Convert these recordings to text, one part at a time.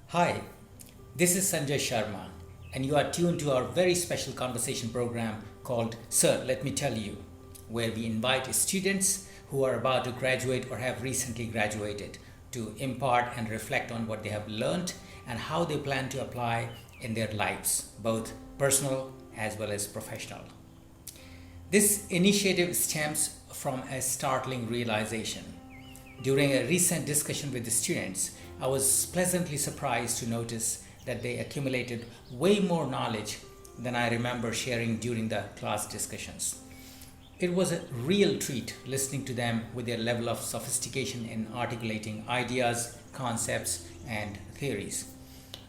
Hi, this is Sanjay Sharma, and you are tuned to our very special conversation program called Sir, Let Me Tell You, where we invite students who are about to graduate or have recently graduated to impart and reflect on what they have learned and how they plan to apply in their lives, both personal as well as professional. This initiative stems from a startling realization. During a recent discussion with the students, I was pleasantly surprised to notice that they accumulated way more knowledge than I remember sharing during the class discussions. It was a real treat listening to them with their level of sophistication in articulating ideas, concepts, and theories.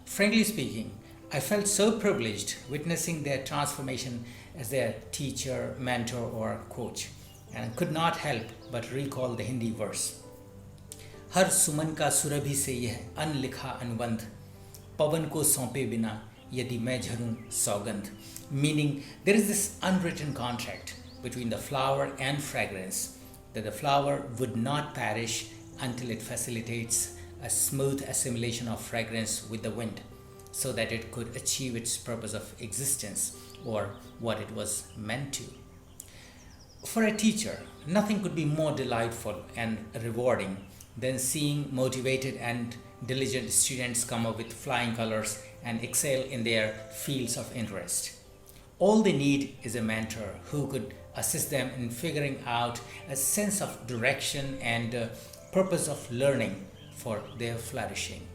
Frankly speaking, I felt so privileged witnessing their transformation as their teacher, mentor, or coach, and could not help but recall the Hindi verse. हर सुमन का सुरभि से यह अनलिखा अनुबंध पवन को सौंपे बिना यदि मैं झरूं सौगंध. Meaning, there is this unwritten contract between the flower and fragrance that the flower would not perish until it facilitates a smooth assimilation of fragrance with the wind so that it could achieve its purpose of existence or what it was meant to. For a teacher, nothing could be more delightful and rewarding than seeing motivated and diligent students come up with flying colors and excel in their fields of interest. All they need is a mentor who could assist them in figuring out a sense of direction and purpose of learning for their flourishing.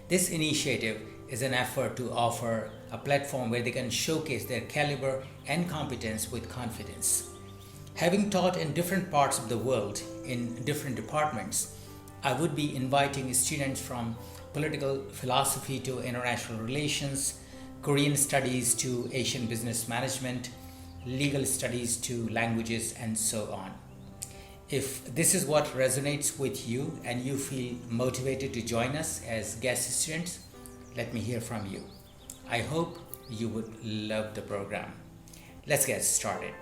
This initiative is an effort to offer a platform where they can showcase their caliber and competence with confidence. Having taught in different parts of the world in different departments, I would be inviting students from political philosophy to international relations, Korean studies to Asian business management, legal studies to languages, and so on. If this is what resonates with you and you feel motivated to join us as guest students, let me hear from you. I hope you would love the program. Let's get started.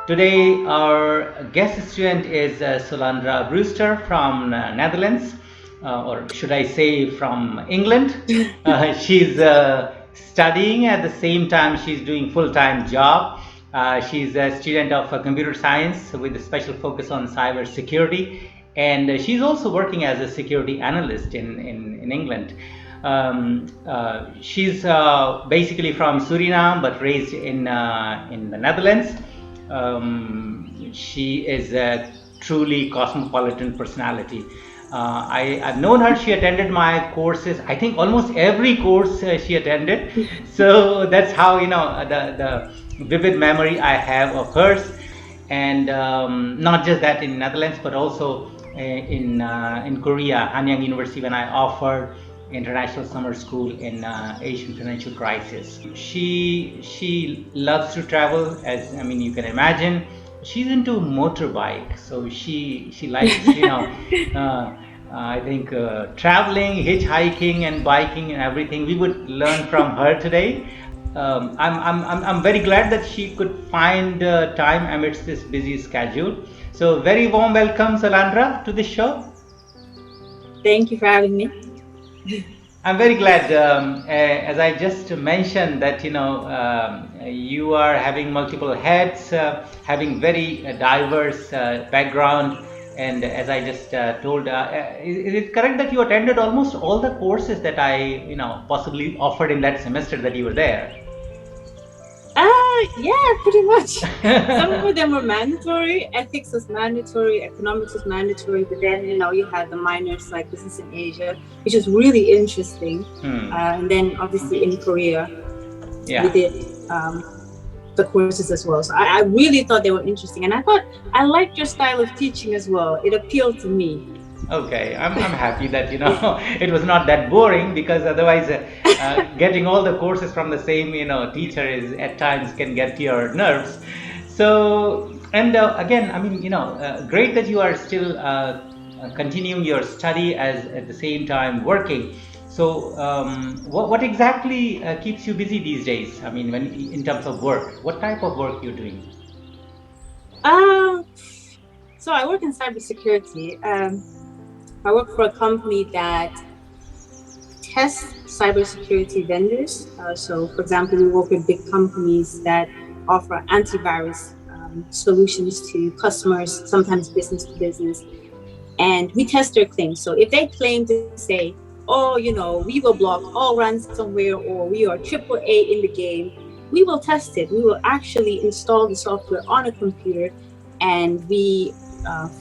Today, our guest student is Solandra Brewster from Netherlands, or should I say from England. She's studying at the same time she's doing full-time job. She's a student of computer science with a special focus on cyber security, and she's also working as a security analyst in England. She's basically from Suriname but raised in the Netherlands. She is a truly cosmopolitan personality. I've known her. She attended my courses. I think almost every course she attended. So that's how the vivid memory I have of hers. And not just that in Netherlands, but also in Korea, Hanyang University, when I offered international summer school in Asian financial crisis. She loves to travel, as you can imagine. She's into motorbike, so she likes I think traveling, hitchhiking, and biking and everything. We would learn from her today. I'm very glad that she could find time amidst this busy schedule. So very warm welcome, Solandra, to the show. Thank you for having me. I'm very glad, as I just mentioned, that you are having multiple heads, having very diverse background, and as I just told, is it correct that you attended almost all the courses that I possibly offered in that semester that you were there? Yeah, pretty much. Some of them were mandatory. Ethics was mandatory. Economics was mandatory. But then, you had the minors like business in Asia, which was really interesting. And then, obviously, in Korea, we did the courses as well. So I really thought they were interesting. And I thought I liked your style of teaching as well. It appealed to me. Okay, I'm happy that it was not that boring, because otherwise getting all the courses from the same teacher is at times can get to your nerves. So, and again, great that you are still continuing your study as at the same time working. So, what exactly keeps you busy these days? I mean, when in terms of work, what type of work you're doing? Um, so I work in cybersecurity. I work for a company that tests cybersecurity vendors. So, for example, we work with big companies that offer antivirus solutions to customers, sometimes business to business, and we test their claims. So, if they claim to say, "Oh, we will block all ransomware," or "We are triple A in the game," we will test it. We will actually install the software on a computer, and we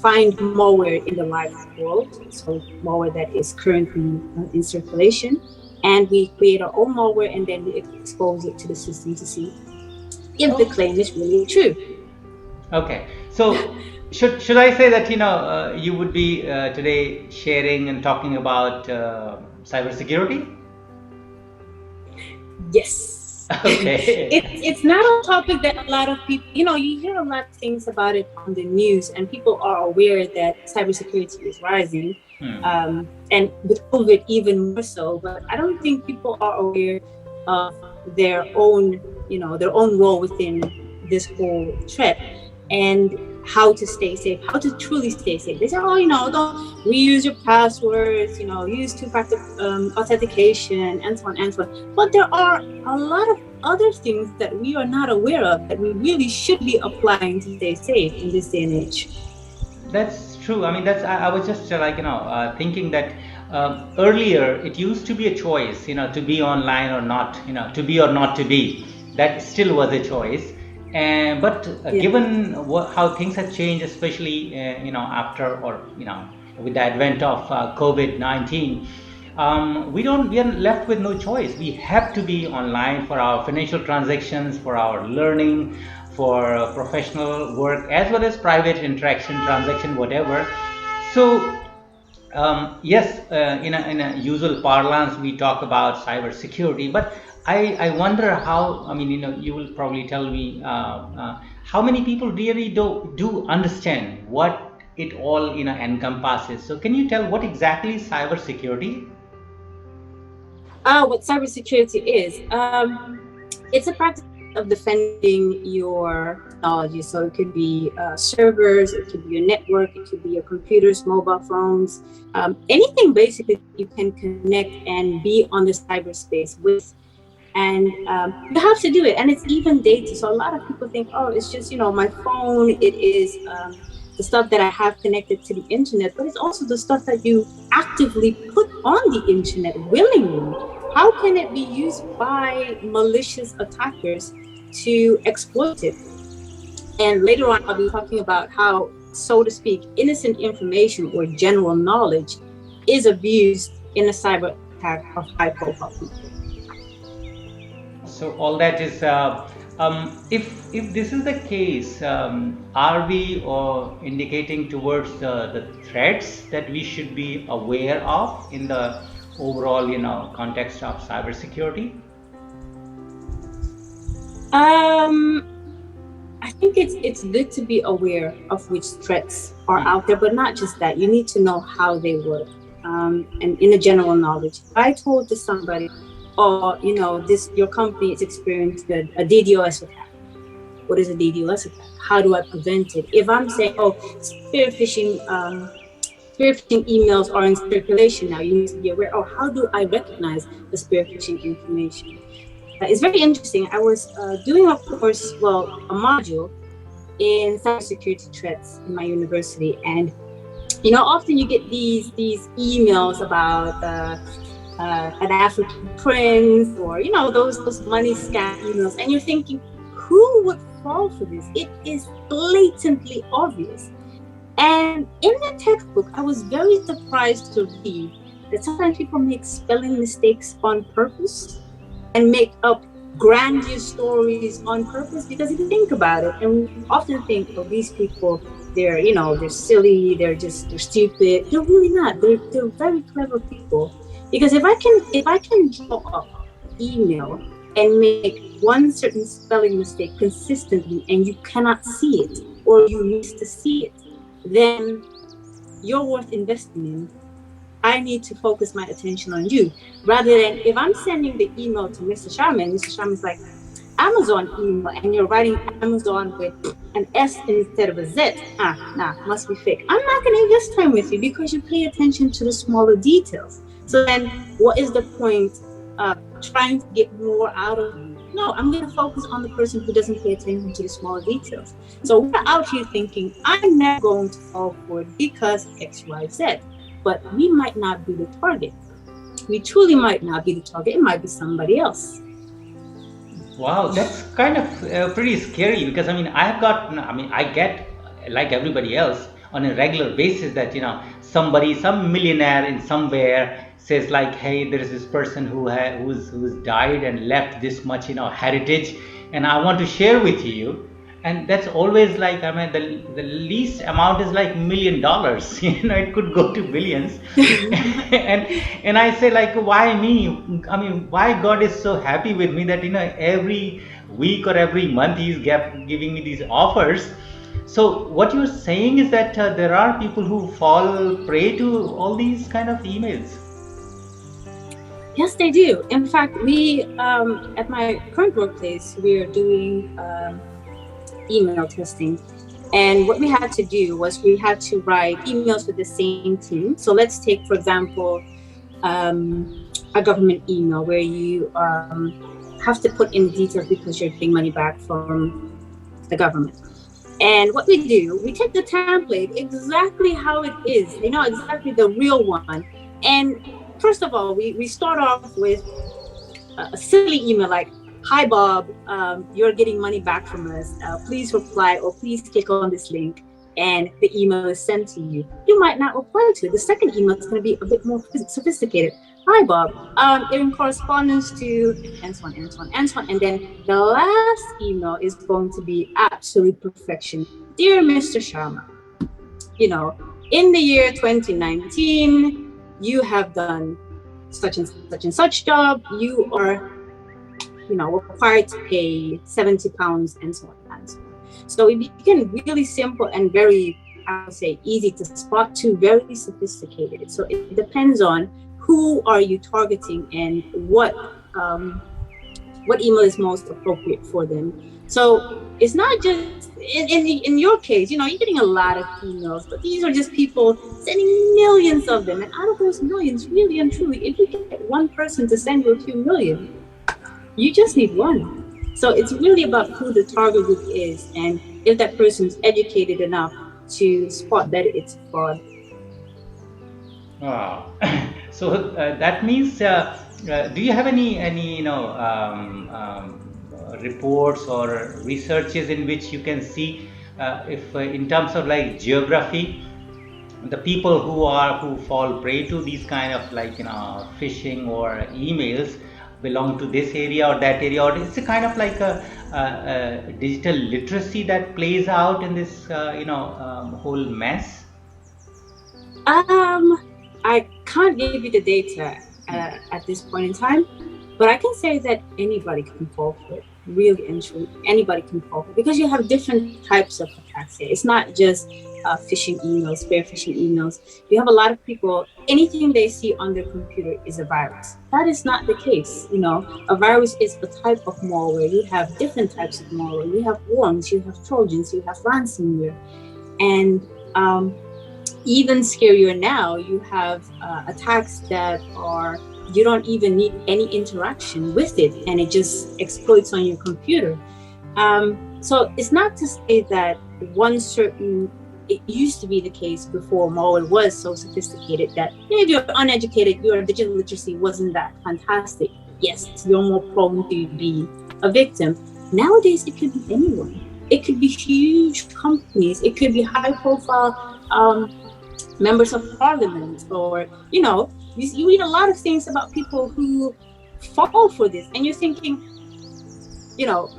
find malware in the live world, so malware that is currently in circulation, and we create our own malware and then we expose it to the system to see if the Oh, claim is really true. okay. So, should I say that you would be today sharing and talking about cybersecurity? Yes. It's not a topic that a lot of people, you hear a lot of things about it on the news, and people are aware that cybersecurity is rising. And with COVID, even more so. But I don't think people are aware of their own, their own role within this whole threat, and how to stay safe, how to truly stay safe. They say, oh, don't reuse your passwords, use two-factor authentication, and so on and so on. But there are a lot of other things that we are not aware of that we really should be applying to stay safe in this day and age. That's true. I mean, I was just thinking that earlier it used to be a choice, to be online or not, to be or not to be. That still was a choice. And but Yeah. given how things have changed, especially after or with the advent of COVID-19, we are left with no choice. We have to be online for our financial transactions, for our learning, for professional work, as well as private interaction, transaction, whatever. So yes, in a usual parlance, we talk about cyber security, but I wonder how. I mean, you will probably tell me how many people really do understand what it all encompasses. So, can you tell what exactly is cyber security? What cybersecurity is, it's a practice of defending your technology. So it could be servers, it could be your network, it could be your computers, mobile phones, anything basically that you can connect and be on the cyberspace with. And you have to do it, and it's even data. So a lot of people think, oh, it's just my phone. It is the stuff that I have connected to the internet, but it's also the stuff that you actively put on the internet willingly. How can it be used by malicious attackers to exploit it? And later on, I'll be talking about how, so to speak, innocent information or general knowledge is abused in a cyber attack of high profile people. So all that is, if this is the case, are we indicating towards the threats that we should be aware of in the overall context of cybersecurity? Um, I think it's good to be aware of which threats are out there, but not just that. You need to know how they work, and in a general knowledge. If I told to somebody, "Oh, this your company is experiencing a DDoS attack." What is a DDoS attack? How do I prevent it? If I'm saying, "Oh, spear phishing emails are in circulation now," you need to be aware. Oh, how do I recognize the spear phishing information? It's very interesting. I was doing a course, well, a module in cybersecurity threats in my university, and often you get these emails about an African prince, or those money scam emails, and you're thinking, who would fall for this? It is blatantly obvious. And in the textbook, I was very surprised to read that sometimes people make spelling mistakes on purpose and make up grandiose stories on purpose. Because if you think about it, and we often think, oh, these people, they're silly, they're stupid. They're really not. They're very clever people. Because if I can draw up an email and make one certain spelling mistake consistently, and you cannot see it, or you miss to see it, then you're worth investing in. I need to focus my attention on you. Rather than if I'm sending the email to Mr. Sharma, Mr. Sharma's like, Amazon email, and you're writing Amazon with an S instead of a Z. Nah, must be fake. I'm not going to invest time with you because you pay attention to the smaller details. So then what is the point of trying to get more out of you? No, I'm going to focus on the person who doesn't pay attention to the smaller details. So we're out here thinking, I'm never going to fall for it because X, Y, Z. But we might not be the target. We truly might not be the target. It might be somebody else. Wow, that's kind of pretty scary, because I get, like everybody else, on a regular basis that, some millionaire in somewhere says like, hey, there is this person who's died and left this much, heritage, and I want to share with you. And that's always like, the least amount is like $1 million. It could go to billions. and I say like, why me? Why God is so happy with me that every week or every month He's giving me these offers. So what you're saying is that there are people who fall prey to all these kind of emails. Yes, they do. In fact, we at my current workplace, we are doing email testing. And what we had to do was we had to write emails with the same team. So let's take, for example, a government email where you have to put in details because you're getting money back from the government. And what we do, we take the template exactly how it is, exactly the real one. And first of all, we start off with a silly email like, hi, Bob, you're getting money back from us. Please reply or please click on this link. And the email is sent to you. You might not reply to it. The second email is going to be a bit more sophisticated. Hi, Bob, in correspondence to and so on, and so on, and so on. And then the last email is going to be absolute perfection. Dear Mr. Sharma, in the year 2019, you have done such and such and such job. You are required to pay £70 and so on and so on. So it became really simple and very, I would say, easy to spot to very sophisticated. So it depends on who are you targeting and what email is most appropriate for them. So it's not just in your case, you're getting a lot of emails, but these are just people sending millions of them. And out of those millions, really and truly, if you get one person to send you a few million, you just need one. So it's really about who the target group is and if that person is educated enough to spot that it's fraud. Wow. So that means, do you have any reports or researches in which you can see if in terms of like geography, the people who fall prey to these kind of phishing or emails belong to this area or that area, or it's a kind of like a digital literacy that plays out in this whole mess? I can't give you the data at this point in time, but I can say that anybody can fall for it. Really and truly, anybody can fall for it because you have different types of attacks here. It's not just phishing emails, spear phishing emails. You have a lot of people, anything they see on their computer is a virus. That is not the case. A virus is a type of malware. You have different types of malware. You have worms, you have trojans, you have ransomware. And even scarier now, you have attacks that are, you don't even need any interaction with it and it just exploits on your computer. So it's not to say that it used to be the case before malware was so sophisticated that if you're uneducated, your digital literacy wasn't that fantastic. Yes, you're more prone to be a victim. Nowadays, it could be anyone. It could be huge companies. It could be high profile members of parliament, or, you read a lot of things about people who fall for this and you're thinking,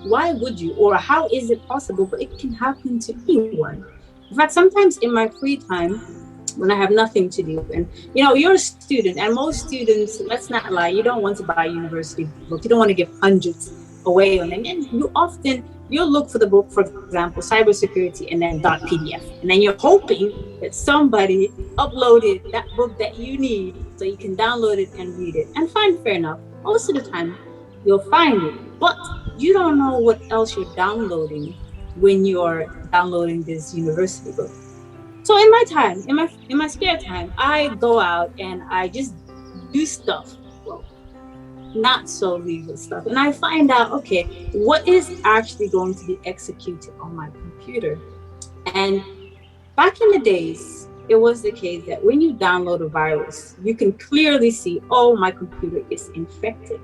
why would you, or how is it possible? But it can happen to anyone. In fact, sometimes in my free time, when I have nothing to do, and you're a student, and most students, let's not lie, you don't want to buy university books, you don't want to give hundreds away on them, and you often you'll look for the book, for example, cybersecurity, and then .pdf, and then you're hoping that somebody uploaded that book that you need so you can download it and read it. And fine, fair enough. Most of the time, you'll find it, but you don't know what else you're downloading when you're downloading this university book. So in my time, in my spare time, I go out and I just do stuff. Well, not so legal stuff. And I find out, okay, what is actually going to be executed on my computer. And back in the days, it was the case that when you download a virus, you can clearly see, oh, my computer is infected.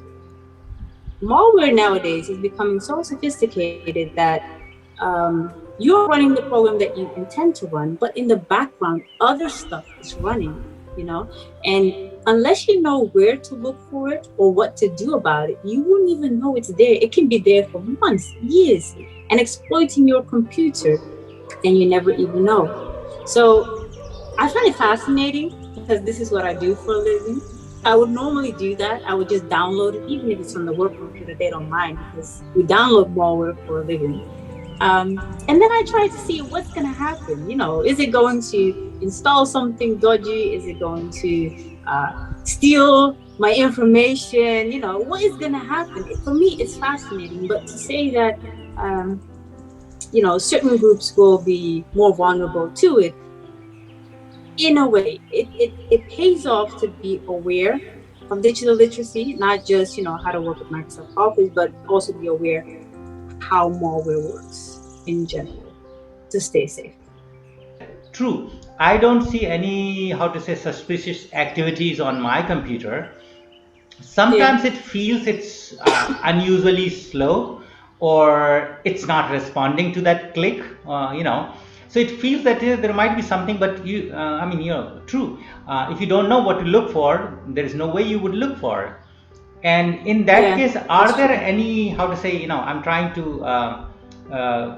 Malware nowadays is becoming so sophisticated that you're running the program that you intend to run, but in the background, other stuff is running, and unless you know where to look for it or what to do about it, you won't even know it's there. It can be there for months, years, and exploiting your computer, and you never even know. So I find it fascinating because this is what I do for a living. I would normally do that. I would just download it, even if it's on the work computer, they don't mind because we download malware for a living. And then I try to see what's going to happen. Is it going to install something dodgy? Is it going to steal my information? What is going to happen? For me, it's fascinating. But to say that, certain groups will be more vulnerable to it, in a way, it pays off to be aware of digital literacy, not just, how to work with Microsoft Office, but also be aware how malware works in general to stay safe. True. I don't see any, how to say, suspicious activities on my computer. Sometimes Yeah. it feels it's unusually slow, or it's not responding to that click, so it feels that there might be something, but true. If you don't know what to look for, there is no way you would look for it. And in that Yeah, case, that's are there true. any, how to say, I'm trying to uh,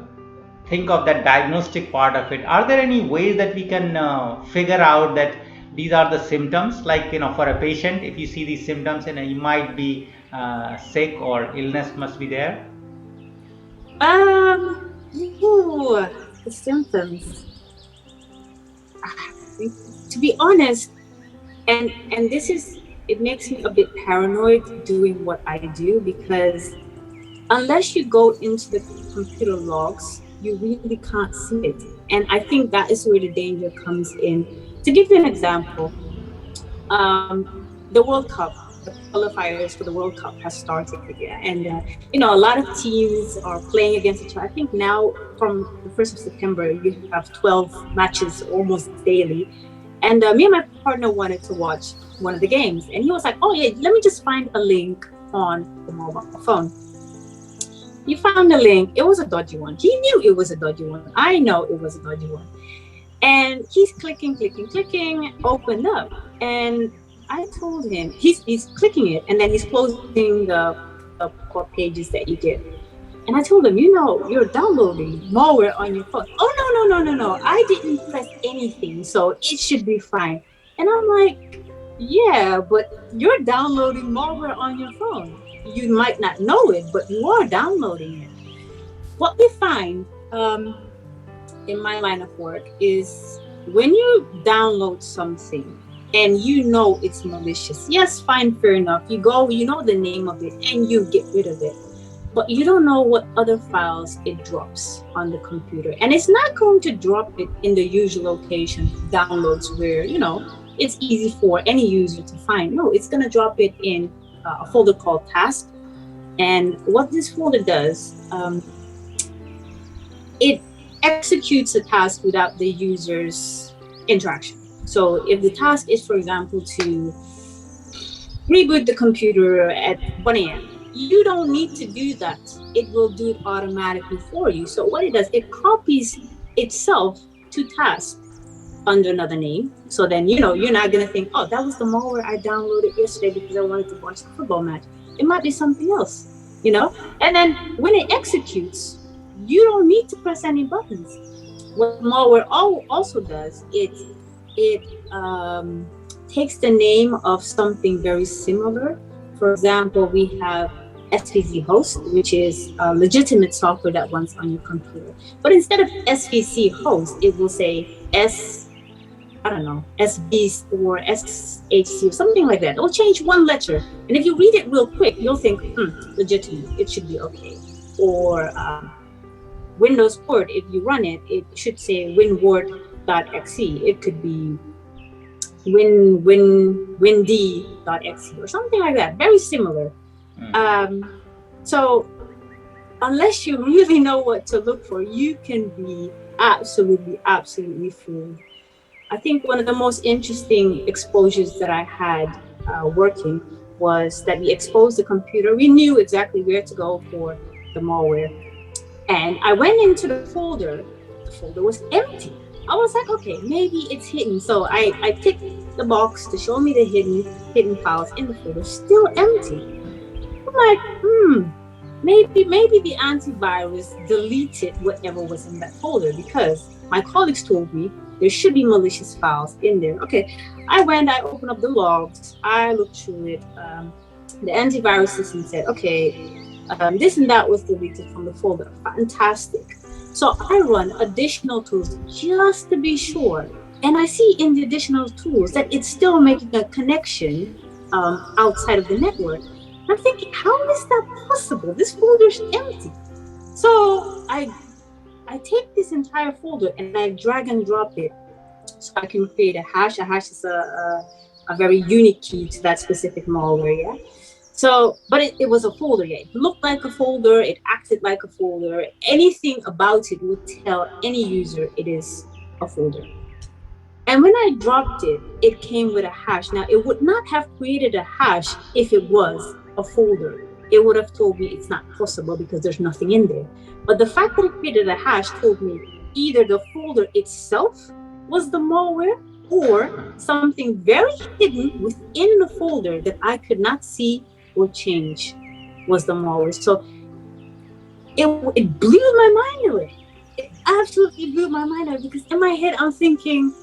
think of that diagnostic part of it. Are there any ways that we can figure out that these are the symptoms? Like, for a patient, if you see these symptoms, and you might be sick or illness must be there. The symptoms. To be honest, and this is, it makes me a bit paranoid doing what I do, because unless you go into the computer logs, you really can't see it. And I think that is where the danger comes in. To give you an example, the World Cup, the qualifiers for the World Cup has started, yeah, and a lot of teams are playing against each other. I think now from the 1st of September, you have 12 matches almost daily. And me and my partner wanted to watch one of the games, and he was like, "Oh yeah, let me just find a link on the mobile phone." You found the link. It was a dodgy one. He knew it was a dodgy one. I know it was a dodgy one. And he's clicking, clicking, clicking, opened up. And I told him, he's clicking it, and then he's closing the pop-up pages that you get. And I told him, you're downloading malware on your phone. Oh, no. I didn't press anything, so it should be fine. And I'm like, yeah, but you're downloading malware on your phone. You might not know it, but you are downloading it. What we find in my line of work is when you download something and it's malicious, yes, fine, fair enough. You go, the name of it, and you get rid of it. But you don't know what other files it drops on the computer. And it's not going to drop it in the usual location, downloads, where, it's easy for any user to find. No, it's going to drop it in a folder called task. And what this folder does, it executes a task without the user's interaction. So if the task is, for example, to reboot the computer at 1 a.m., you don't need to do that. It will do it automatically for you. So what it does, it copies itself to task under another name. So then, you're not going to think, oh, that was the malware I downloaded yesterday because I wanted to watch the football match. It might be something else, And then when it executes, you don't need to press any buttons. What malware also does, it takes the name of something very similar. For example, we have SVC host, which is a legitimate software that runs on your computer. But instead of SVC host, it will say I don't know, SB or SHC or something like that. It'll change one letter. And if you read it real quick, you'll think, legitimate, it should be okay. Or Windows Word, if you run it, it should say winword.exe. It could be windy.exe or something like that. Very similar. So unless you really know what to look for, you can be absolutely fooled. I think one of the most interesting exposures that I had working was that we exposed the computer. We knew exactly where to go for the malware. And I went into the folder. The folder was empty. I was like, okay, maybe it's hidden. So I ticked the box to show me the hidden files in the folder, still empty. I'm like, maybe the antivirus deleted whatever was in that folder, because my colleagues told me there should be malicious files in there. Okay, I opened up the logs, I looked through it. The antivirus system said, okay, this and that was deleted from the folder. Fantastic. So I run additional tools just to be sure. And I see in the additional tools that it's still making a connection outside of the network. I'm thinking, how is that possible? This folder's empty. So I take this entire folder and I drag and drop it so I can create a hash. A hash is a very unique key to that specific malware, yeah? So, but it was a folder, yeah. It looked like a folder, it acted like a folder. Anything about it would tell any user it is a folder. And when I dropped it, it came with a hash. Now, it would not have created a hash if it was a folder. It would have told me it's not possible because there's nothing in there. But the fact that it created a hash told me either the folder itself was the malware or something very hidden within the folder that I could not see or change was the malware. So it blew my mind away. It absolutely blew my mind away, because in my head I'm thinking,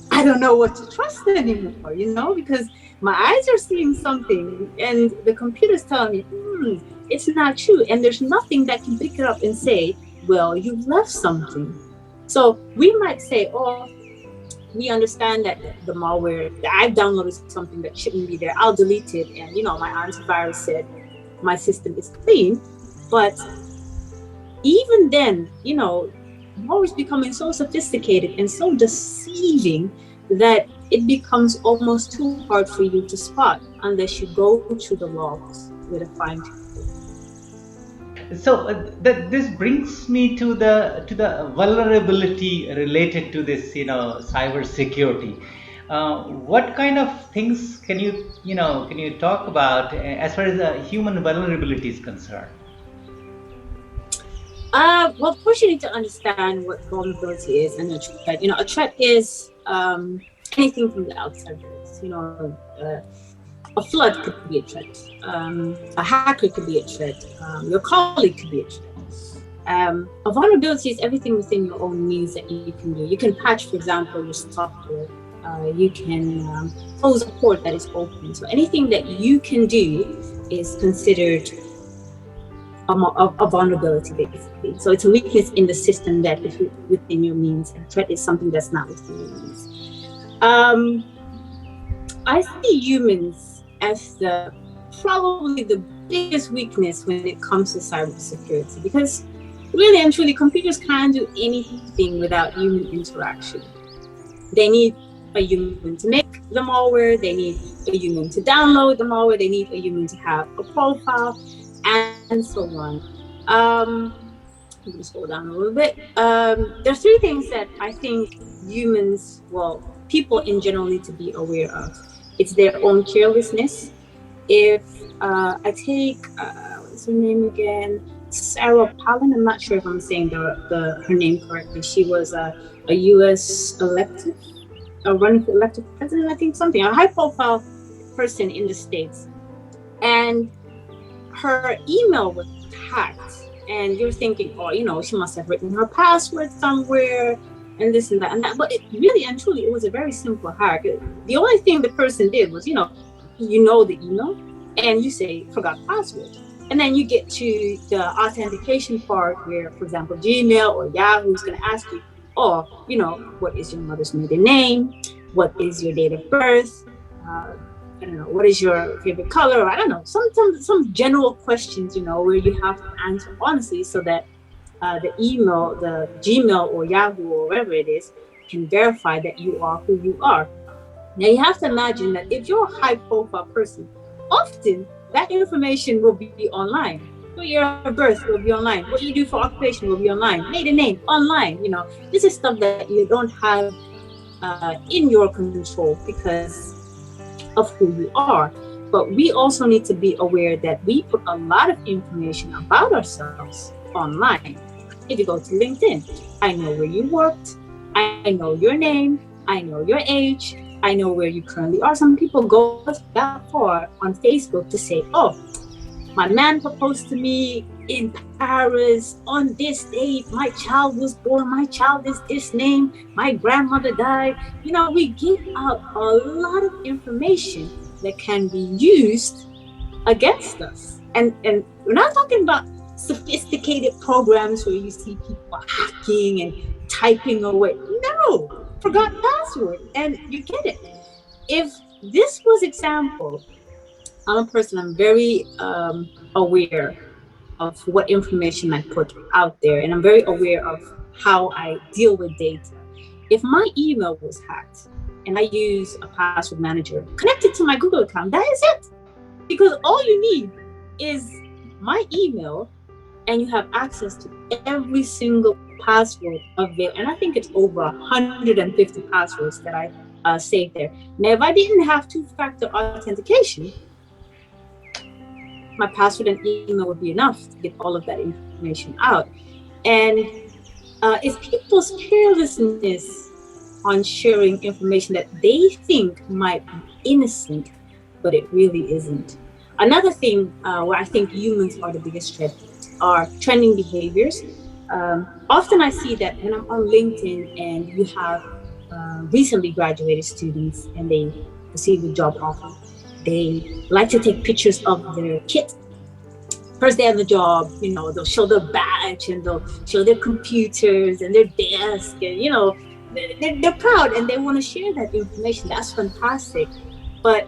I don't know what to trust anymore, because my eyes are seeing something and the computer's telling me, it's not true. And there's nothing that can pick it up and say, well, you've left something. So we might say, we understand that the malware, that I've downloaded something that shouldn't be there, I'll delete it. And, my antivirus said my system is clean. But even then, malware is becoming so sophisticated and so deceiving that it becomes almost too hard for you to spot unless you go through the logs with a fine tooth. So this brings me to the vulnerability related to this, cyber security. What kind of things can you talk about as far as the human vulnerability is concerned? Well, of course, you need to understand what vulnerability is and a threat. A threat is anything from the outside world. A flood could be a threat. A hacker could be a threat. Your colleague could be a threat. A vulnerability is everything within your own means that you can do. You can patch, for example, your software. You can close a port that is open. So anything that you can do is considered a vulnerability, basically. So it's a weakness in the system that is within your means, and threat is something that's not within your means. I see humans as probably the biggest weakness when it comes to cybersecurity, because really and truly, computers can't do anything without human interaction. They need a human to make the malware, they need a human to download the malware, they need a human to have a profile, and so on. I'm going to scroll down a little bit. There are three things that I think people in general need to be aware of. It's their own carelessness. If I take, what's her name again? Sarah Palin. I'm not sure if I'm saying her name correctly. She was a U.S. running for elected president, I think, something, a high-profile person in the States. And her email was hacked. And you're thinking, she must have written her password somewhere, and this and that and that. But it really and truly, it was a very simple hack. The only thing the person did was, the email, and you say forgot password, And then you get to the authentication part where, for example, Gmail or Yahoo is going to ask you, oh, what is your mother's maiden name? What is your date of birth? Uh, I don't know, what is your favorite color? I don't know, some general questions, where you have to answer honestly so that the email, the Gmail or Yahoo or whatever it is, can verify that you are who you are. Now you have to imagine that if you're a high profile person, often that information will be online. Your year of birth will be online. What you do for occupation will be online. Maiden name online. This is stuff that you don't have in your control because of who you are. But we also need to be aware that we put a lot of information about ourselves online. If you go to LinkedIn, I know where you worked, I know your name, I know your age, I know where you currently are. Some people go that far on Facebook to say, oh, my man proposed to me in Paris on this date, my child was born, my child is this name, my grandmother died. We give out a lot of information that can be used against us. And we're not talking about sophisticated programs where you see people hacking and typing away. No, forgot password, and you get it. If this was example, I'm a person, I'm very aware of what information I put out there, and I'm very aware of how I deal with data. If my email was hacked and I use a password manager connected to my Google account, that is it. Because all you need is my email, and you have access to every single password available. And I think it's over 150 passwords that I saved there. Now, if I didn't have two-factor authentication, my password and email would be enough to get all of that information out. And it's people's carelessness on sharing information that they think might be innocent, but it really isn't. Another thing where I think humans are the biggest threat are trending behaviors. Often I see that when I'm on LinkedIn and you have recently graduated students and they receive a job offer, they like to take pictures of their kit. First day on the job, they'll show their badge and they'll show their computers and their desk, and they're proud and they want to share that information. That's fantastic. But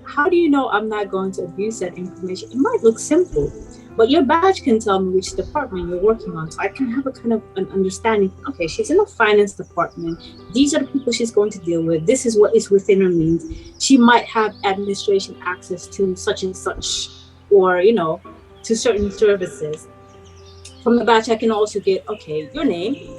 how do you know I'm not going to abuse that information? It might look simple, but your badge can tell me which department you're working on. So I can have a kind of an understanding. Okay, she's in the finance department. These are the people she's going to deal with. This is what is within her means. She might have administration access to such and such, or, to certain services. From the badge, I can also get, okay, your name.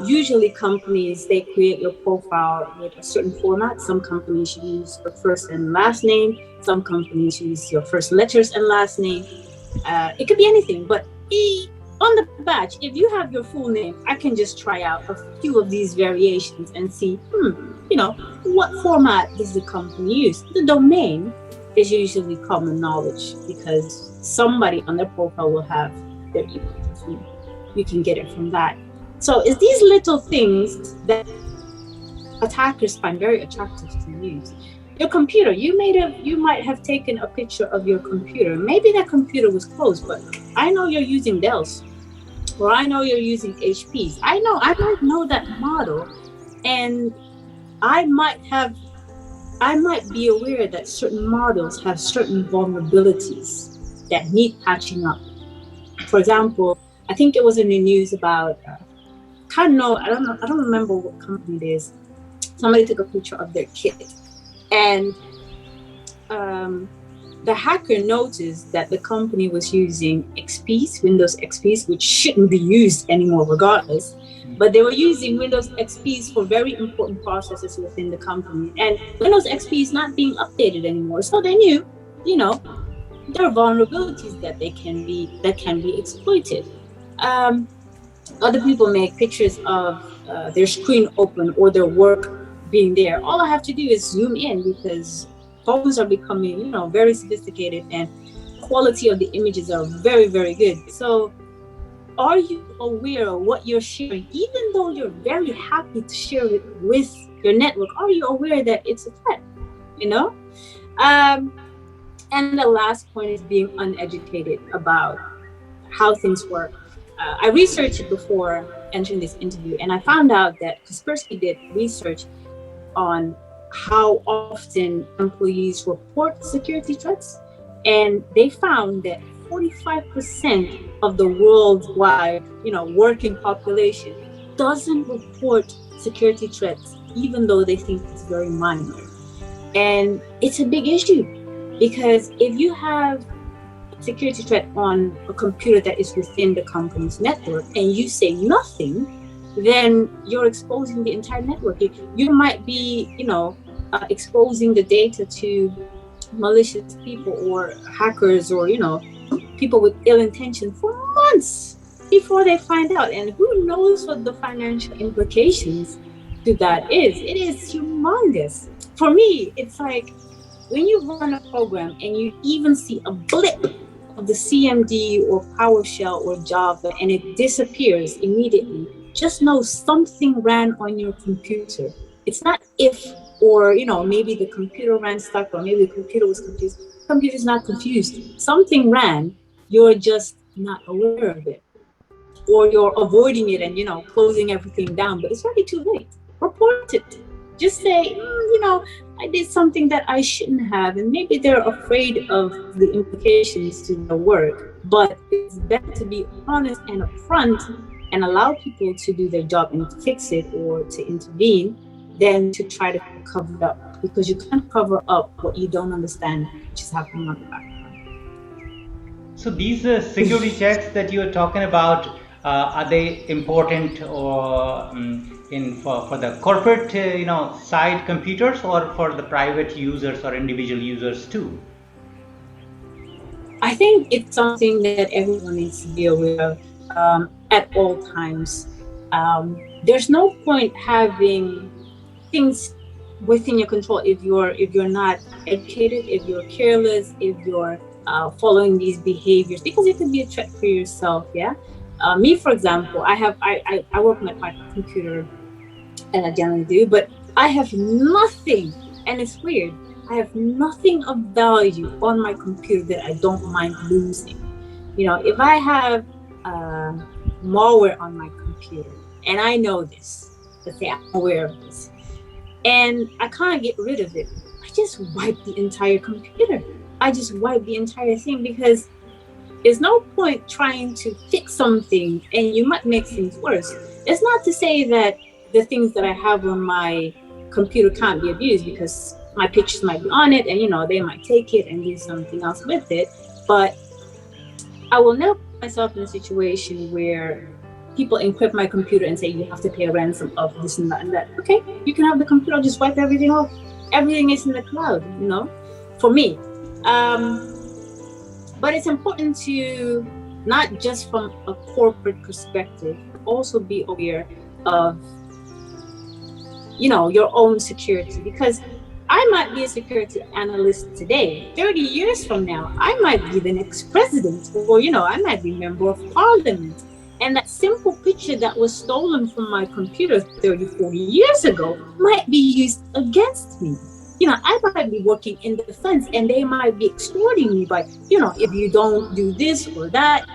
Usually companies, they create your profile with a certain format. Some companies use your first and last name. Some companies use your first letters and last name. It could be anything, but on the badge, if you have your full name, I can just try out a few of these variations and see, what format does the company use? The domain is usually common knowledge because somebody on their profile will have their email. You can get it from that. So it's these little things that attackers find very attractive to use. Your computer, you might have taken a picture of your computer. Maybe that computer was closed, but I know you're using Dell's, or I know you're using HP's. I might know that model, and I might be aware that certain models have certain vulnerabilities that need patching up. For example, I think it was in the news about, I don't remember what company it is. Somebody took a picture of their kit, and the hacker noticed that the company was using XPs, Windows XPs, which shouldn't be used anymore regardless. But they were using Windows XPs for very important processes within the company. And Windows XP is not being updated anymore. So they knew, there are vulnerabilities that can be exploited. Other people make pictures of their screen open or their work being there. All I have to do is zoom in because phones are becoming, very sophisticated and quality of the images are very, very good. So are you aware of what you're sharing? Even though you're very happy to share it with your network, are you aware that it's a threat? And the last point is being uneducated about how things work. I researched it before entering this interview, and I found out that Kaspersky did research on how often employees report security threats, and they found that 45% of the worldwide, working population doesn't report security threats, even though they think it's very minor. And it's a big issue because if you have security threat on a computer that is within the company's network and you say nothing, then you're exposing the entire network. You might be, exposing the data to malicious people or hackers or, people with ill intention for months before they find out. And who knows what the financial implications to that is. It is humongous. For me, it's like when you run a program and you even see a blip of the CMD or PowerShell or Java and it disappears immediately, just know something ran on your computer. It's not if or maybe the computer ran stuck or maybe the computer was confused. The computer's not confused. Something ran, you're just not aware of it. Or you're avoiding it and closing everything down, but it's already too late. Report it. Just say, I did something that I shouldn't have, and maybe they're afraid of the implications to their work. But it's better to be honest and upfront and allow people to do their job and to fix it or to intervene than to try to cover it up, because you can't cover up what you don't understand, which is happening on the background. So these security checks that you are talking about, are they important or for the corporate side computers or for the private users or individual users too? I think it's something that everyone needs to be aware of at all times. There's no point having things within your control if you're not educated, if you're careless, if you're following these behaviors, because it could be a threat for yourself. Yeah. Me, for example, I work on my computer, and I generally do, but I have nothing, and it's weird. I have nothing of value on my computer that I don't mind losing. If I have malware on my computer, and I know this, let's say I'm aware of this, and I can't get rid of it, I just wipe the entire computer. I just wipe the entire thing, because there's no point trying to fix something and you might make things worse. It's not to say that the things that I have on my computer can't be abused, because my pictures might be on it and they might take it and do something else with it. But I will never put myself in a situation where people encrypt my computer and say you have to pay a ransom of this and that and that. Okay, you can have the computer, just wipe everything off. Everything is in the cloud, for me. But it's important to, not just from a corporate perspective, also be aware of, your own security, because I might be a security analyst today. 30 years from now, I might be the next president, or, I might be member of parliament. And that simple picture that was stolen from my computer 30, 40 years ago might be used against me. I might be working in defense and they might be extorting me by, if you don't do this or that,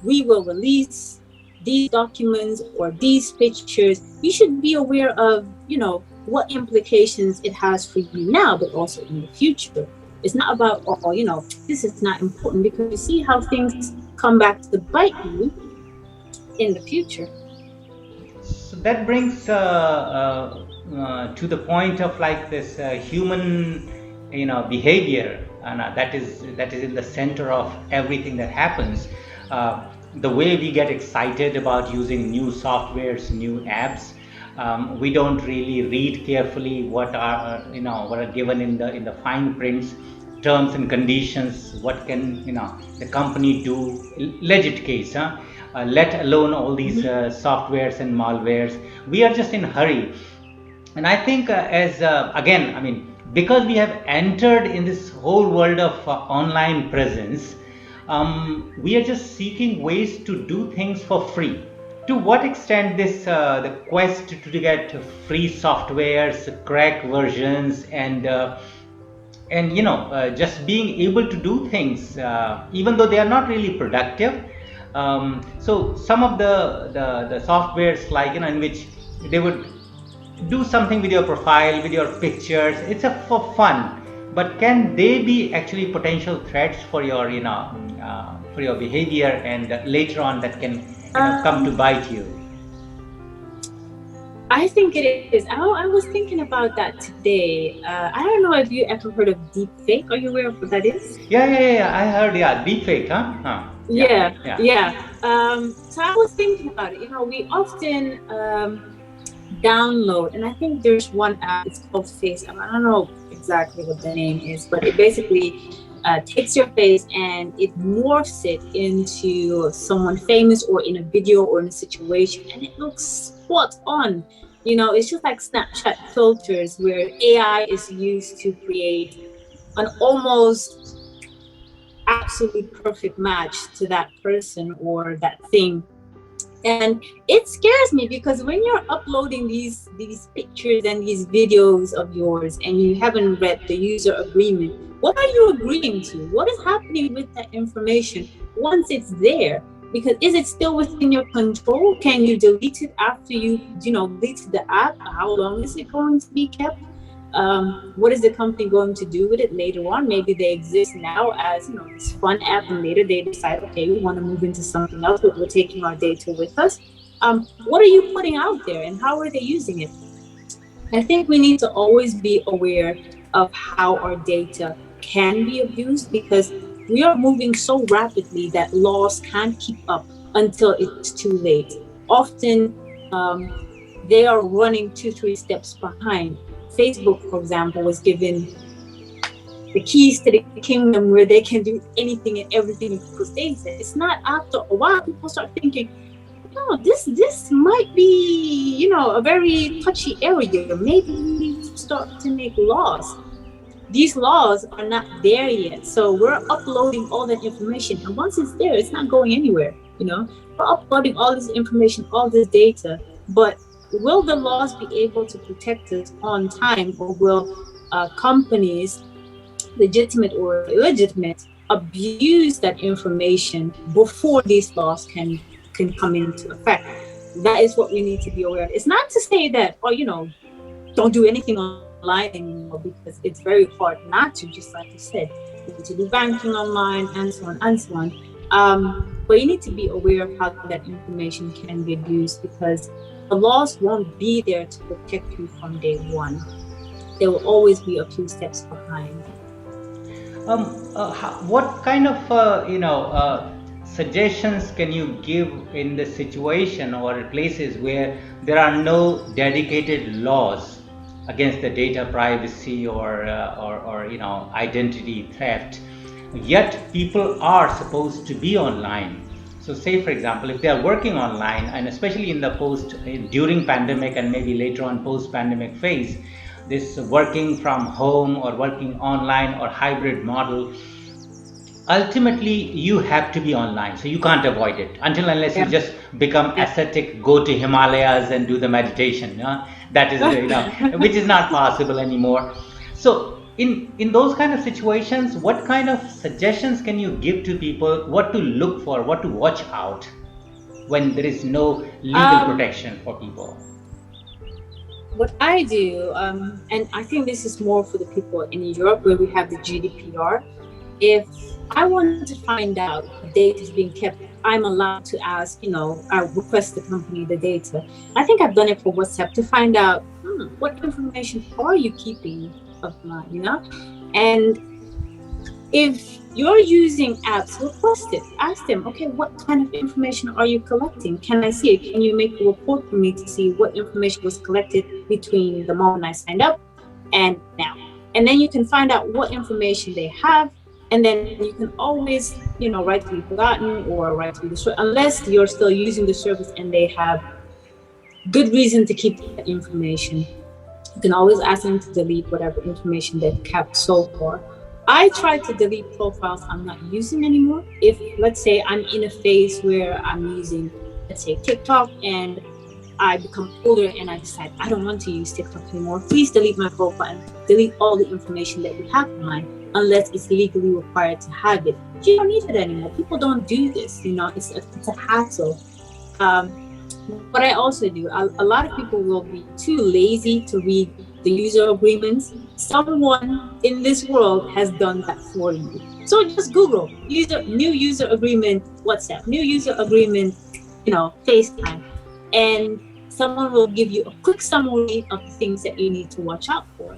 we will release these documents or these pictures. You should be aware of, what implications it has for you now, but also in the future. It's not about, this is not important, because you see how things come back to bite you in the future. So that brings to the point of like this human behavior, and that is in the center of everything that happens. The way we get excited about using new softwares, new apps, we don't really read carefully what are given in the fine prints, terms and conditions. What can the company do? Legit case, let alone all these softwares and malwares. We are just in a hurry. And I think again, because we have entered in this whole world of online presence, we are just seeking ways to do things for free. To what extent this the quest to get free softwares, crack versions, and and just being able to do things even though they are not really productive. So some of the softwares, like in which they would do something with your profile, with your pictures, it's a for fun, but can they be actually potential threats for your for your behavior, and later on that can come to Um, bite you? I think it is. I was thinking about that today. I don't know if you ever heard of deep fake. Are you aware of what that is? Yeah, I heard. Yeah, deepfake, huh? Yeah, Yeah, yeah. yeah. So I was thinking about it. We often download, and I think there's one app. It's called Face App. I don't know exactly what the name is, but it basically takes your face and it morphs it into someone famous or in a video or in a situation, and it looks spot on. It's just like Snapchat filters where AI is used to create an almost absolutely perfect match to that person or that thing. And it scares me because when you're uploading these pictures and these videos of yours and you haven't read the user agreement, what are you agreeing to? What is happening with that information once it's there? Because is it still within your control? Can you delete it after you deleted the app? How long is it going to be kept? What is the company going to do with it later on? Maybe they exist now as this fun app, and later they decide, okay, we want to move into something else, but we're taking our data with us. What are you putting out there, and how are they using it? I think we need to always be aware of how our data can be abused, because we are moving so rapidly that laws can't keep up until it's too late. Often, um, they are running 2, 3 steps behind. Facebook, for example, was given the keys to the kingdom where they can do anything and everything in people's data. It's not after a while people start thinking, no, this might be, a very touchy area. Maybe we need to start to make laws. These laws are not there yet. So we're uploading all that information. And once it's there, it's not going anywhere. We're uploading all this information, all this data. But will the laws be able to protect us on time, or will companies, legitimate or illegitimate, abuse that information before these laws can come into effect? That is what we need to be aware of. It's not to say that, don't do anything online anymore, because it's very hard not to, just like you said. You need to do banking online and so on and so on. But you need to be aware of how that information can be abused, because the laws won't be there to protect you from day one. They will always be a few steps behind. What kind of suggestions can you give in the situation or places where there are no dedicated laws against the data privacy or identity theft, yet people are supposed to be online? So say for example, if they are working online, and especially in the during pandemic and maybe later on post pandemic phase, this working from home or working online or hybrid model, ultimately you have to be online, so you can't avoid it until unless you Yeah. just become ascetic, go to Himalayas and do the meditation, that is which is not possible anymore. So in those kind of situations, what kind of suggestions can you give to people, what to look for, what to watch out when there is no legal um, protection for people? what I do, and I think this is more for the people in Europe where we have the GDPR. If I want to find out what data is being kept, I'm allowed to ask, I request the company the data. I think I've done it for WhatsApp to find out, what information are you keeping of mine. And if you're using apps, request it. Ask them, okay, what kind of information are you collecting? Can I see it? Can you make a report for me to see what information was collected between the moment I signed up and now? And then you can find out what information they have. And then you can always, write to be forgotten or write to be destroyed, unless you're still using the service and they have good reason to keep that information. You can always ask them to delete whatever information they've kept so far. I try to delete profiles I'm not using anymore. If, let's say, I'm in a phase where I'm using, let's say, TikTok, and I become older and I decide I don't want to use TikTok anymore, please delete my profile and delete all the information that you have on mine, unless it's legally required to have it. You don't need it anymore. People don't do this, it's a hassle. What I also do, a lot of people will be too lazy to read the user agreements. Someone in this world has done that for you. So just Google new user agreement WhatsApp, new user agreement, FaceTime, and someone will give you a quick summary of the things that you need to watch out for.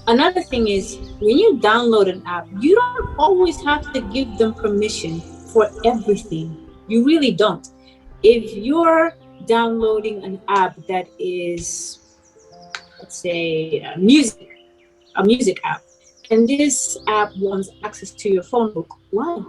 Another thing is, when you download an app, you don't always have to give them permission for everything. You really don't. If you're downloading an app that is, let's say, a music app, and this app wants access to your phone book, why?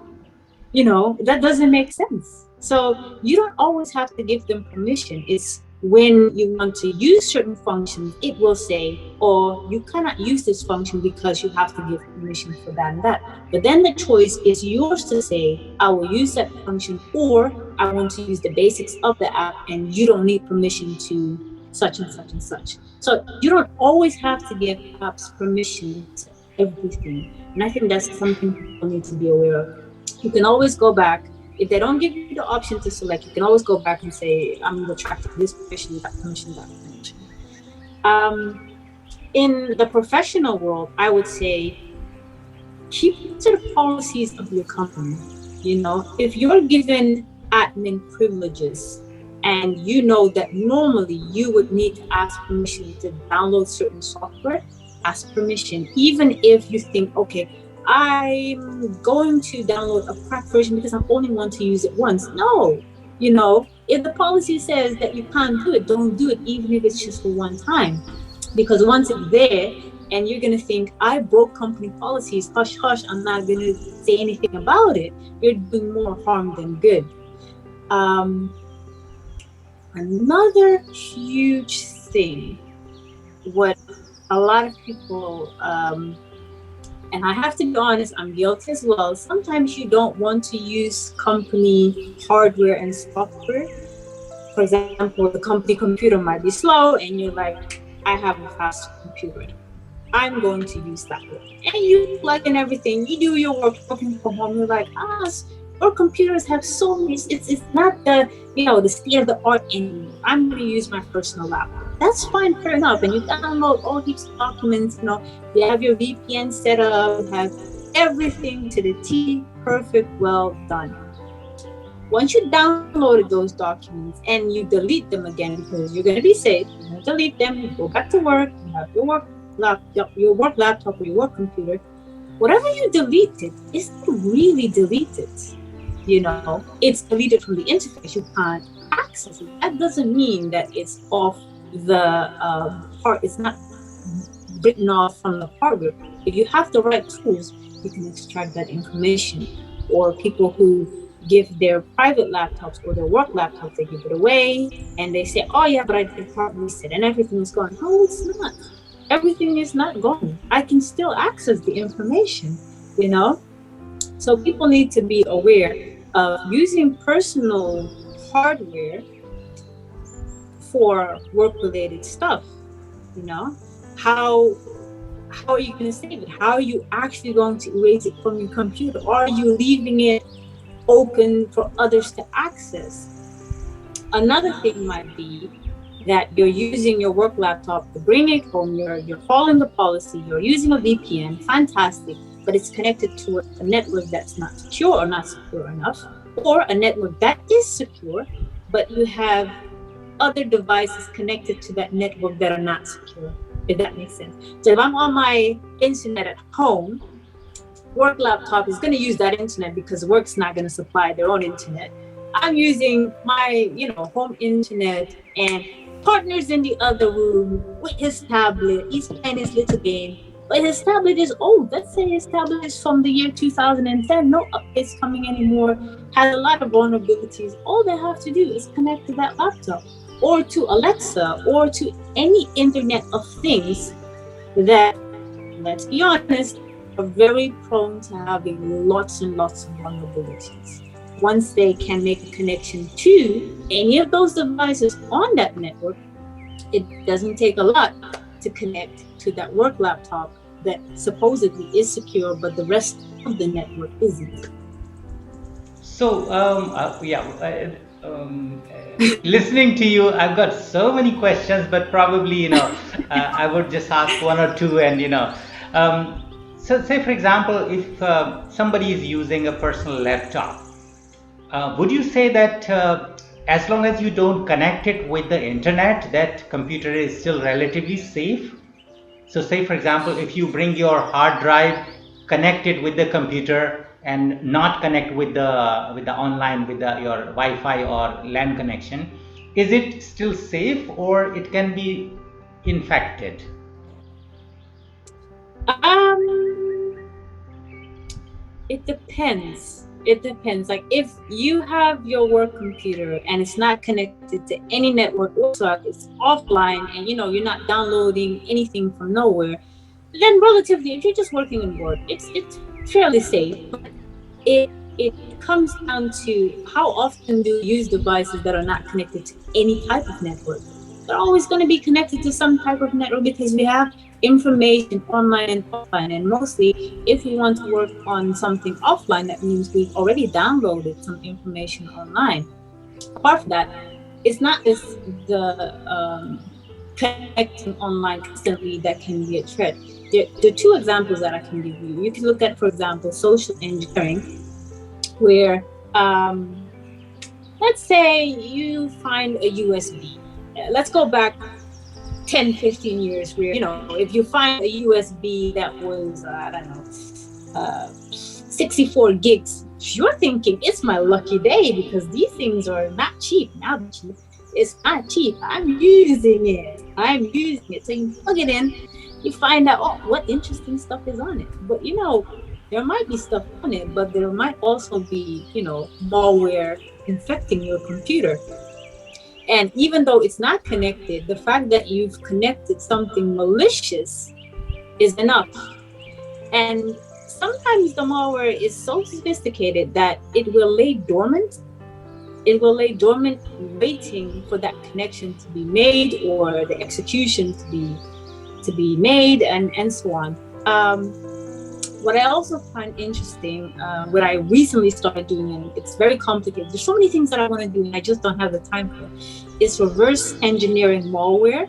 That doesn't make sense. So you don't always have to give them permission. It's when you want to use certain functions, it will say, or you cannot use this function because you have to give permission for that and that. But then the choice is yours to say, I will use that function, or I want to use the basics of the app and you don't need permission to such and such and such. So you don't always have to give apps permission to everything. And I think that's something people need to be aware of. You can always go back. If they don't give you the option to select, you can always go back and say, I'm retracting this permission, that permission, that permission. In the professional world, I would say keep to the policies of your company. If you're given admin privileges and you know that normally you would need to ask permission to download certain software, ask permission, even if you think, okay, I'm going to download a cracked version because I only want to use it once. No, if the policy says that you can't do it, don't do it, even if it's just for one time. Because once it's there and you're going to think, I broke company policies, hush, hush, I'm not going to say anything about it, you're doing more harm than good. Another huge thing, what a lot of people, and I have to be honest, I'm guilty as well. Sometimes you don't want to use company hardware and software. For example, the company computer might be slow and you're like, I have a fast computer, I'm going to use that one. And you plug in everything, you do your work, working from home, you're like, our computers have so many, it's not the state of the art anymore. I'm going to use my personal laptop. That's fine, fair enough. And you download all these documents, you have your VPN set up, you have everything to the T, perfect, well done. Once you downloaded those documents and you delete them again, because you're going to be safe, you're going to delete them, you go back to work, you have your work laptop or your work computer, whatever you deleted, it's not really deleted. It's deleted from the interface. You can't access it. That doesn't mean that it's off the part. It's not written off from the hardware. If you have the right tools, you can extract that information. Or people who give their private laptops or their work laptops, they give it away and they say, oh yeah, but I did hard reset and everything is gone. No, it's not. Everything is not gone. I can still access the information, So people need to be aware of using personal hardware for work-related stuff. How are you going to save it? How are you actually going to erase it from your computer? Or are you leaving it open for others to access? Another thing might be that you're using your work laptop to bring it home, you're following the policy, you're using a VPN, fantastic, but it's connected to a network that's not secure or not secure enough, or a network that is secure, but you have other devices connected to that network that are not secure, if that makes sense. So if I'm on my internet at home, work laptop is going to use that internet because work's not going to supply their own internet. I'm using my, home internet, and partner's in the other room with his tablet. He's playing his little game, but his tablet is old. Let's say his tablet is from the year 2010. No updates coming anymore. Has a lot of vulnerabilities. All they have to do is connect to that laptop, or to Alexa, or to any Internet of Things that, let's be honest, are very prone to having lots and lots of vulnerabilities. once they can make a connection to any of those devices on that network, it doesn't take a lot to connect to that work laptop that supposedly is secure, but the rest of the network isn't. So, listening to you, I've got so many questions, but probably, I would just ask one or two. And, so say, for example, if somebody is using a personal laptop, would you say that as long as you don't connect it with the internet, that computer is still relatively safe? So say for example, if you bring your hard drive, connect it with the computer and not connect with the online with your Wi-Fi or LAN connection, is it still safe or it can be infected? It depends. It depends. Like if you have your work computer and it's not connected to any network whatsoever, it's offline, and you're not downloading anything from nowhere, then relatively, if you're just working in Word, it's fairly safe. But it comes down to how often do you use devices that are not connected to any type of network. They're always going to be connected to some type of network because we have information online and offline. And mostly, if we want to work on something offline, that means we've already downloaded some information online. Apart from that, it's not just the connecting online constantly that can be a threat. There are two examples that I can give you. You can look at, for example, social engineering, where let's say you find a USB. Let's go back 10, 15 years where, if you find a USB that was, 64 gigs, you're thinking it's my lucky day because these things are not cheap. Now it's not cheap. I'm using it. So you plug it in, you find out, oh, what interesting stuff is on it. But there might be stuff on it, but there might also be, malware infecting your computer. And even though it's not connected, the fact that you've connected something malicious is enough. And sometimes the malware is so sophisticated that it will lay dormant. It will lay dormant, waiting for that connection to be made or the execution to be made, and so on. What I also find interesting, what I recently started doing, and it's very complicated. There's so many things that I want to do and I just don't have the time for, is reverse engineering malware.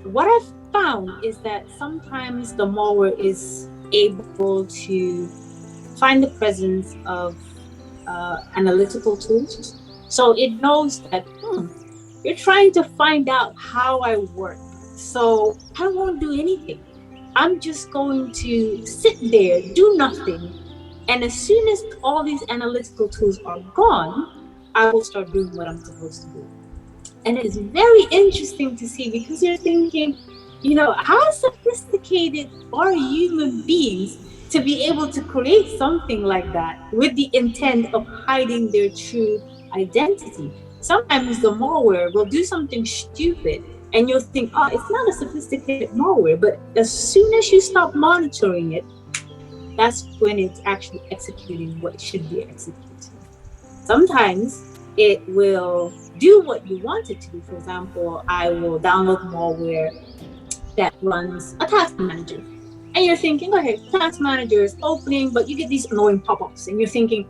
What I've found is that sometimes the malware is able to find the presence of analytical tools. So it knows that you're trying to find out how I work. So I won't do anything. I'm just going to sit there, do nothing. And as soon as all these analytical tools are gone, I will start doing what I'm supposed to do. And it's very interesting to see, because you're thinking, how sophisticated are human beings to be able to create something like that with the intent of hiding their true identity. Sometimes the malware will do something stupid and you'll think, oh, it's not a sophisticated malware. But as soon as you stop monitoring it, that's when it's actually executing what should be executed. Sometimes it will do what you want it to do. For example, I will download malware that runs a task manager. And you're thinking, okay, task manager is opening, but you get these annoying pop-ups and you're thinking,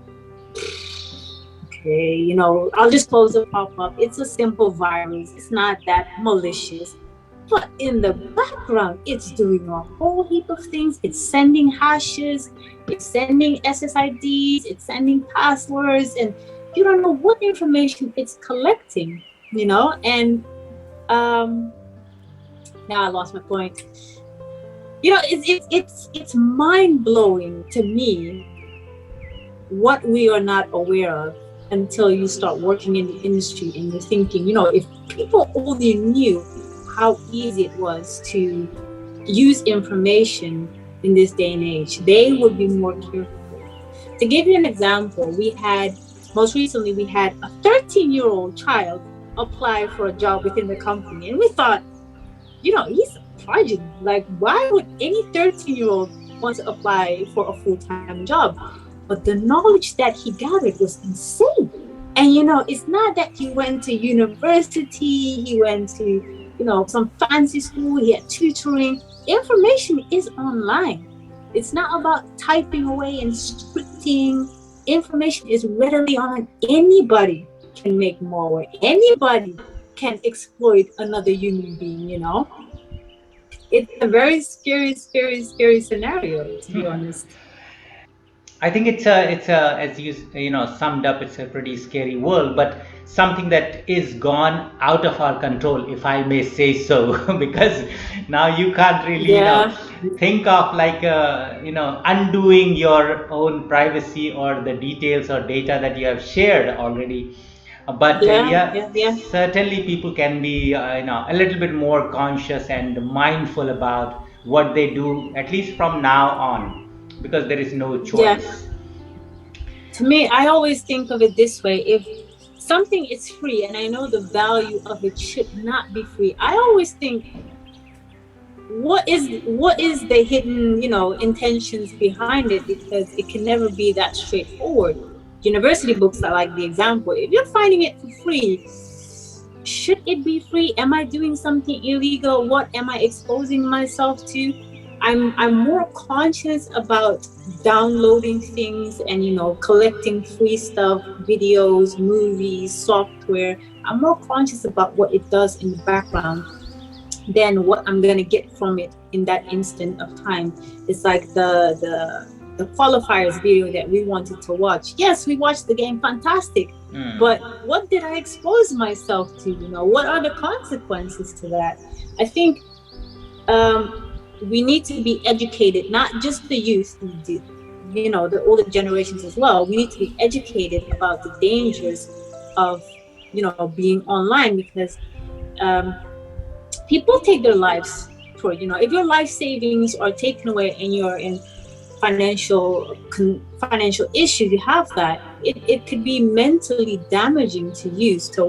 okay, I'll just close the pop-up. It's a simple virus. It's not that malicious. But in the background, it's doing a whole heap of things. It's sending hashes, it's sending SSIDs, it's sending passwords, and you don't know what information it's collecting, and now I lost my point. It's mind-blowing to me what we are not aware of until you start working in the industry and you're thinking, if people only knew how easy it was to use information in this day and age, they would be more careful. To give you an example, most recently we had a 13-year-old child apply for a job within the company, and we thought, he's a prodigy. Like, why would any 13-year-old want to apply for a full-time job? but the knowledge that he gathered was insane. And it's not that he went to university, he went to some fancy school, he had tutoring. Information is online. It's not about typing away and scripting. Information is readily on. Anybody can make more. Anybody can exploit another human being. It's a very scary, scary, scary scenario, to be honest. I think it's a as you summed up, it's a pretty scary world, but something that is gone out of our control, if I may say so, because now you can't really Yeah, think of like undoing your own privacy or the details or data that you have shared already. But yeah, yeah, yeah, yeah, certainly people can be a little bit more conscious and mindful about what they do, at least from now on, because there is no yeah. choice. To me, I always think of it this way: if something is free and I know the value of it should not be free, I always think, what is the hidden intentions behind it, because it can never be that straightforward. University books are like the example. If you're finding it for free, should it be free? Am I doing something illegal? What am I exposing myself to? I'm more conscious about downloading things and collecting free stuff, videos, movies, software. I'm more conscious about what it does in the background than what I'm gonna get from it in that instant of time. It's like the qualifiers video that we wanted to watch. Yes, we watched the game, fantastic. But what did I expose myself to? What are the consequences to that? I think we need to be educated, not just the youth, the older generations as well. We need to be educated about the dangers of being online, because um, people take their lives for if your life savings are taken away and you're in financial issues, you have that, it could be mentally damaging to you. So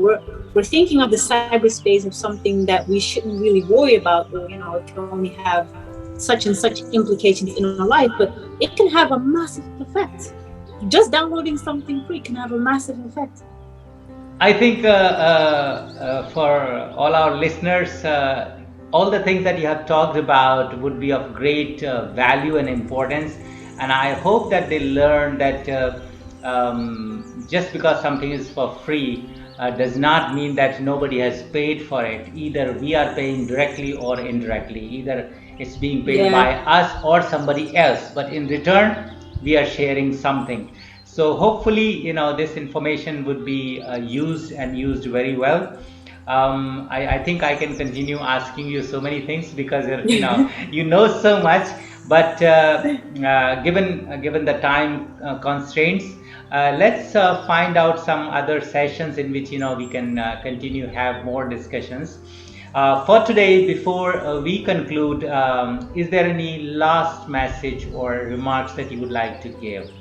we're thinking of the cyberspace of something that we shouldn't really worry about, or it can only have such and such implications in our life, but it can have a massive effect. Just downloading something free can have a massive effect. I think for all our listeners, all the things that you have talked about would be of great value and importance. And I hope that they learn that just because something is for free does not mean that nobody has paid for it. Either we are paying directly or indirectly, either it's being paid Yeah, by us or somebody else, but in return, we are sharing something. So hopefully, this information would be used and used very well. I think I can continue asking you so many things because you know so much. But given the time constraints, let's find out some other sessions in which we can continue have more discussions. For today, before we conclude, is there any last message or remarks that you would like to give?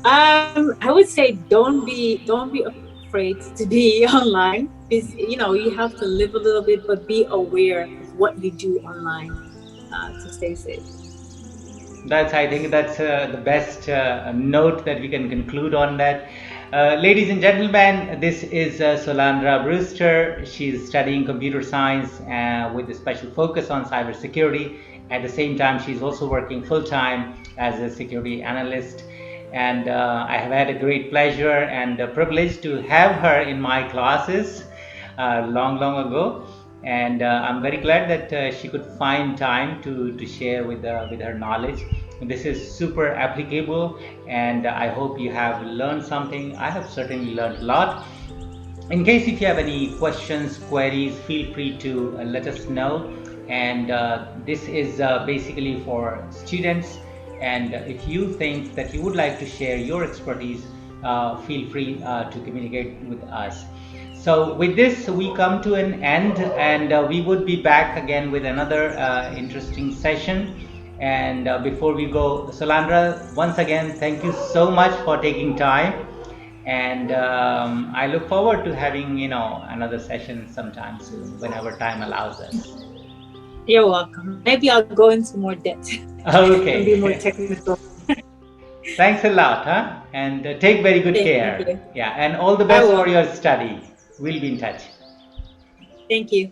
I would say don't be afraid to be online. Because you have to live a little bit, but be aware of what you do online to stay safe. I think that's the best note that we can conclude on that. Ladies and gentlemen, this is Solandra Brewster. She's studying computer science with a special focus on cybersecurity. At the same time, she's also working full time as a security analyst. And I have had a great pleasure and a privilege to have her in my classes long, long ago. And I'm very glad that she could find time to share with her knowledge. This is super applicable, and I hope you have learned something. I have certainly learned a lot. In case if you have any questions, queries, feel free to let us know. And this is basically for students. And if you think that you would like to share your expertise, feel free to communicate with us. So with this, we come to an end, and we would be back again with another interesting session. And before we go, Solandra, once again, thank you so much for taking time. And I look forward to having another session sometime soon, whenever time allows us. You're welcome. Maybe I'll go into more depth and be more Okay. technical. Thanks a lot, huh? And take very good Thank care. you. Yeah, and all the I best for will. your study. We'll be in touch. Thank you.